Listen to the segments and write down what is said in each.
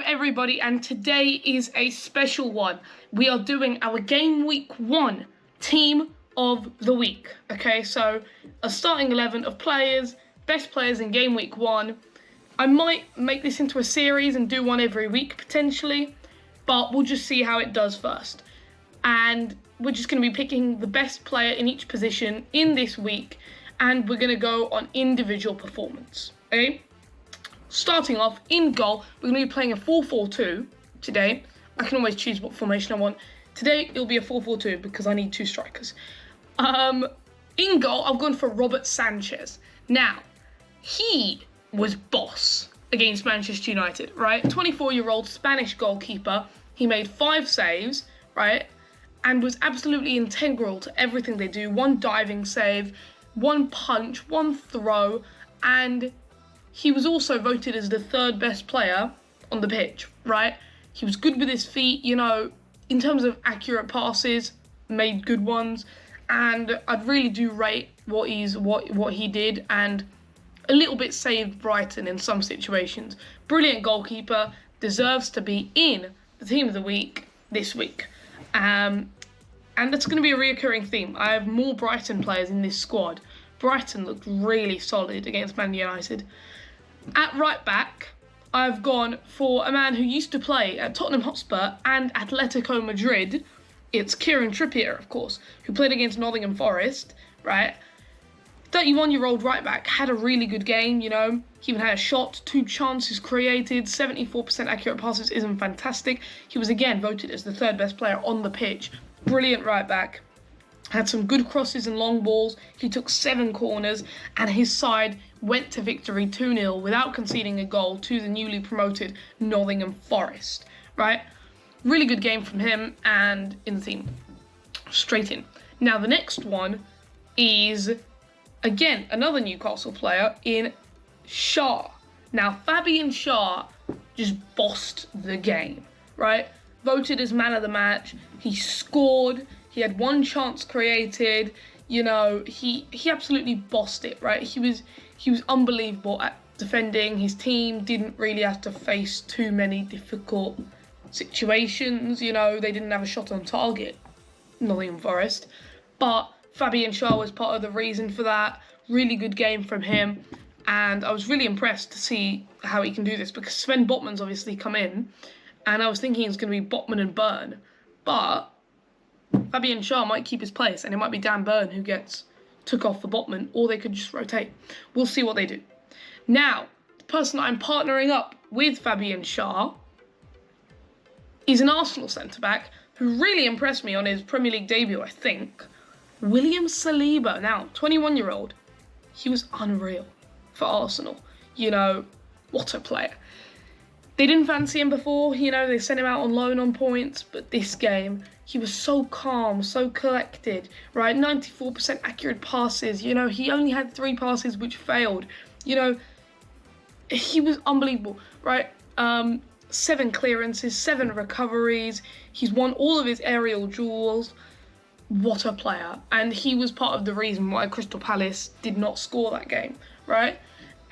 everybody, and today is a special one. We are doing our Game Week 1 Team of the Week. Okay, so a starting 11 of players, best players in Game Week 1. I might make this into a series and do one every week potentially, but we'll just see how it does first. And we're just going to be picking the best player in each position in this week, and we're going to go on individual performance. Okay? Starting off, in goal, we're going to be playing a 4-4-2 today. I can always choose what formation I want. Today, it'll be a 4-4-2 because I need two strikers. In goal, I've gone for Robert Sanchez. Now, he was boss against Manchester United, right? 24-year-old Spanish goalkeeper. He made 5 saves, right? And was absolutely integral to everything they do. 1 diving save, 1 punch, 1 throw, and he was also voted as the 3rd best player on the pitch, right? He was good with his feet, you know, in terms of accurate passes, made good ones, and I'd really do rate what he did, and a little bit saved Brighton in some situations. Brilliant goalkeeper, deserves to be in the Team of the Week this week. And that's going to be a reoccurring theme. I have more Brighton players in this squad. Brighton looked really solid against Man United. At right back, I've gone for a man who used to play at Tottenham Hotspur and Atletico Madrid. It's Kieran Trippier, of course, who played against Nottingham Forest, right? 31-year-old right back, had a really good game, you know. He even had a shot, 2 chances created, 74% accurate passes isn't fantastic. He was again voted as the 3rd best player on the pitch. Brilliant right back. Had some good crosses and long balls. He took 7 corners, and his side went to victory 2-0 without conceding a goal to the newly promoted Nottingham Forest, right? Really good game from him, and in the team. Straight in. Now, the next one is, again, another Newcastle player in Shaw. Now, Fabian Shaw just bossed the game, right? Voted as man of the match. He scored. He had 1 chance created. You know, he absolutely bossed it, right? He was unbelievable at defending. His team didn't really have to face too many difficult situations. You know, they didn't have a shot on target, Nottingham Forest. But Fabian Shaw was part of the reason for that. Really good game from him. And I was really impressed to see how he can do this, because Sven Botman's obviously come in. And I was thinking it's going to be Botman and Byrne. But Fabian Shaw might keep his place, and it might be Dan Byrne who took off for Botman, or they could just rotate. We'll see what they do. Now, the person that I'm partnering up with Fabian Shaw is an Arsenal centre-back who really impressed me on his Premier League debut, I think. William Saliba. Now, 21-year-old. He was unreal for Arsenal. You know, what a player. They didn't fancy him before, you know, they sent him out on loan on points, but this game, he was so calm, so collected, right? 94% accurate passes, you know, he only had 3 passes which failed. You know, he was unbelievable, right? 7 clearances, 7 recoveries, he's won all of his aerial duels. What a player. And he was part of the reason why Crystal Palace did not score that game, right?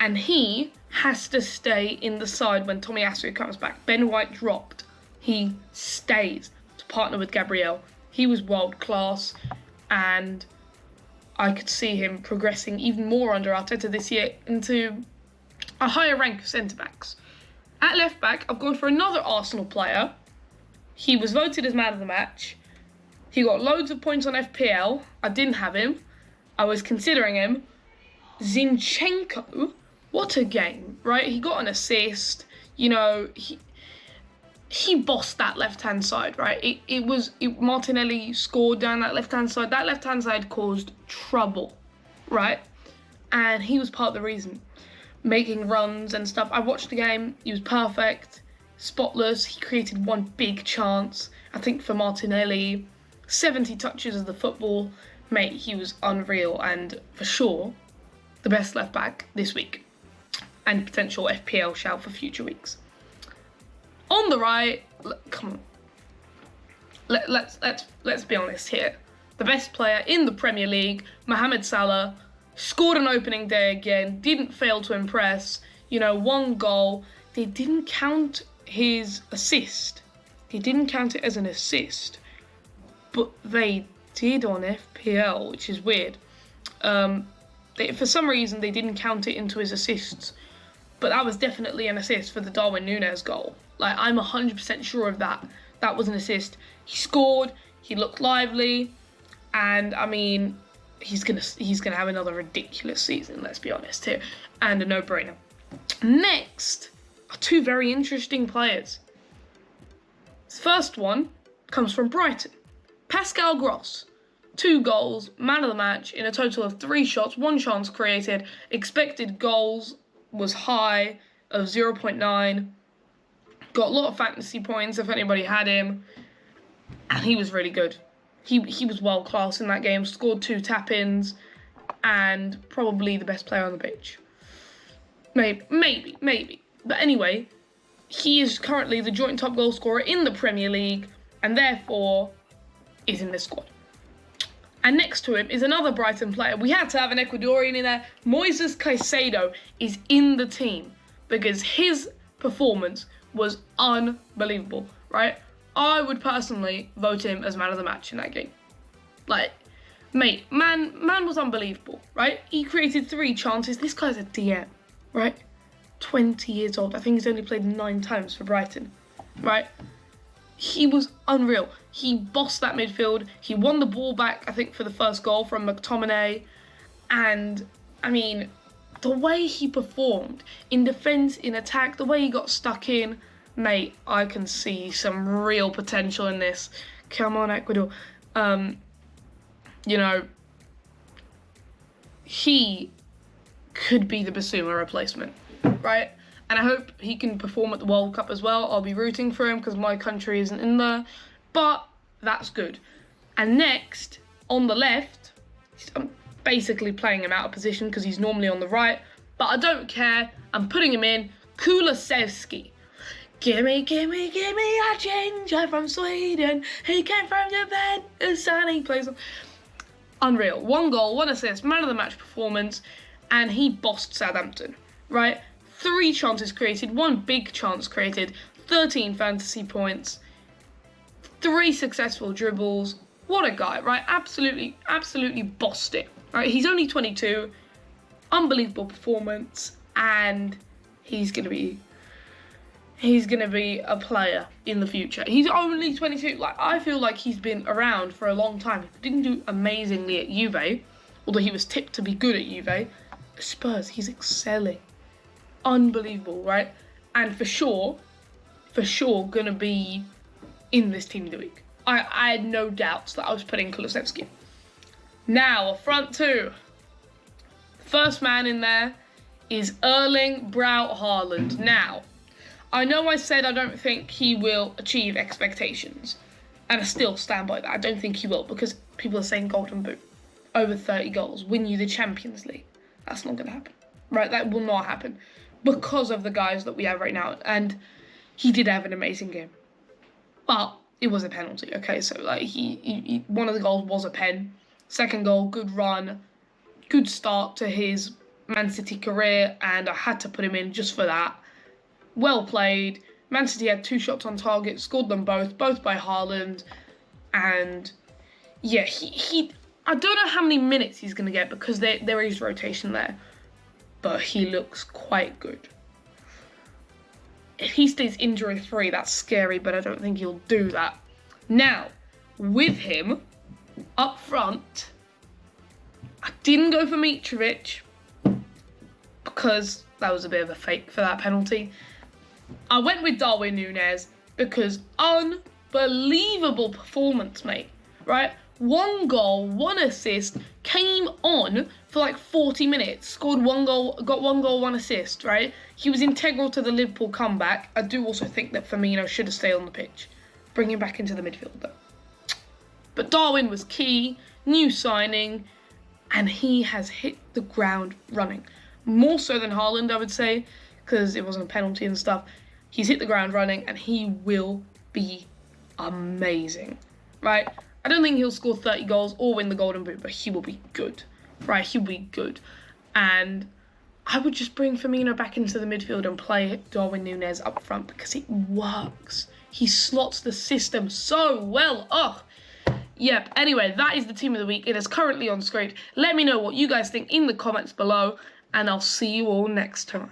And he has to stay in the side when Tomiyasu comes back. Ben White dropped. He stays to partner with Gabriel. He was world class, and I could see him progressing even more under Arteta this year into a higher rank of centre-backs. At left-back, I've gone for another Arsenal player. He was voted as man of the match. He got loads of points on FPL. I didn't have him. I was considering him. Zinchenko. What a game, right? He got an assist. You know, he bossed that left-hand side, right? Martinelli scored down that left-hand side. That left-hand side caused trouble, right? And he was part of the reason. Making runs and stuff. I watched the game. He was perfect. Spotless. He created 1 big chance, I think, for Martinelli. 70 touches of the football. Mate, he was unreal, and for sure, the best left-back this week. And potential FPL shout for future weeks. On the right, come on. Let's be honest here. The best player in the Premier League, Mohamed Salah, scored an opening day again, didn't fail to impress. You know, 1 goal. They didn't count his assist. He didn't count it as an assist, but they did on FPL, which is weird. For some reason, they didn't count it into his assists, but that was definitely an assist for the Darwin Núñez goal. Like, I'm 100% sure of that. That was an assist. He scored. He looked lively, and I mean, he's gonna have another ridiculous season. Let's be honest here, and a no-brainer. Next are two very interesting players. The first one comes from Brighton. Pascal Gross. 2 goals, man of the match, in a total of 3 shots, 1 chance created. Expected goals was high of 0.9. Got a lot of fantasy points if anybody had him. And he was really good. He was world class in that game. Scored 2 tap-ins. And probably the best player on the pitch. Maybe. But anyway, he is currently the joint top goal scorer in the Premier League. And therefore is in this squad. And next to him is another Brighton player. We had to have an Ecuadorian in there. Moises Caicedo is in the team because his performance was unbelievable, right? I would personally vote him as man of the match in that game. Like, mate, man was unbelievable, right? He created 3 chances. This guy's a DM, right? 20 years old. I think he's only played 9 times for Brighton, right? He was unreal. He bossed that midfield. He won the ball back, I think, for the first goal from McTominay. And, I mean, the way he performed in defence, in attack, the way he got stuck in, mate, I can see some real potential in this. Come on, Ecuador. You know, he could be the Basuma replacement, right? And I hope he can perform at the World Cup as well. I'll be rooting for him because my country isn't in there. But that's good. And next, on the left, I'm basically playing him out of position because he's normally on the right. But I don't care. I'm putting him in. Kulusevski. Gimme a ginger from Sweden. He came from Japan. And he plays. Unreal. 1 goal, 1 assist, man of the match performance. And he bossed Southampton, right? 3 chances created, 1 big chance created, 13 fantasy points, 3 successful dribbles. What a guy, right? Absolutely bossed it, right? He's only 22, unbelievable performance, and he's gonna be a player in the future. He's only 22. Like, I feel like he's been around for a long time. He didn't do amazingly at Juve, although he was tipped to be good at Juve. Spurs, he's excelling. Unbelievable, right? And for sure gonna be in this team of the week. I had no doubts that I was putting Kulusevski. Now, a front 2. First man in there is Erling Braut Haaland. Now, I know I said I don't think he will achieve expectations, and I still stand by that. I don't think he will because people are saying golden boot, over 30 goals, win you the Champions League. That's not gonna happen, right? That will not happen. Because of the guys that we have right now. And he did have an amazing game. But it was a penalty, okay? So, like, he one of the goals was a pen. Second goal, good run. Good start to his Man City career. And I had to put him in just for that. Well played. Man City had 2 shots on target. Scored them both by Haaland. And, yeah, he I don't know how many minutes he's going to get because there is rotation there. But he looks quite good. If he stays injury-free, that's scary, but I don't think he'll do that. Now, with him, up front, I didn't go for Mitrovic because that was a bit of a fake for that penalty. I went with Darwin Núñez because unbelievable performance, mate, right? 1 goal, 1 assist, came on for like 40 minutes, scored 1 goal, got 1 goal, 1 assist, right? He was integral to the Liverpool comeback. I do also think that Firmino should have stayed on the pitch. Bring him back into the midfield, though. But Darwin was key, new signing, and he has hit the ground running. More so than Haaland, I would say, because it wasn't a penalty and stuff. He's hit the ground running, and he will be amazing, right? I don't think he'll score 30 goals or win the Golden Boot, but he will be good, right? He'll be good. And I would just bring Firmino back into the midfield and play Darwin Núñez up front because it works. He slots the system so well. Oh, yep. Anyway, that is the team of the week. It is currently on screen. Let me know what you guys think in the comments below, and I'll see you all next time.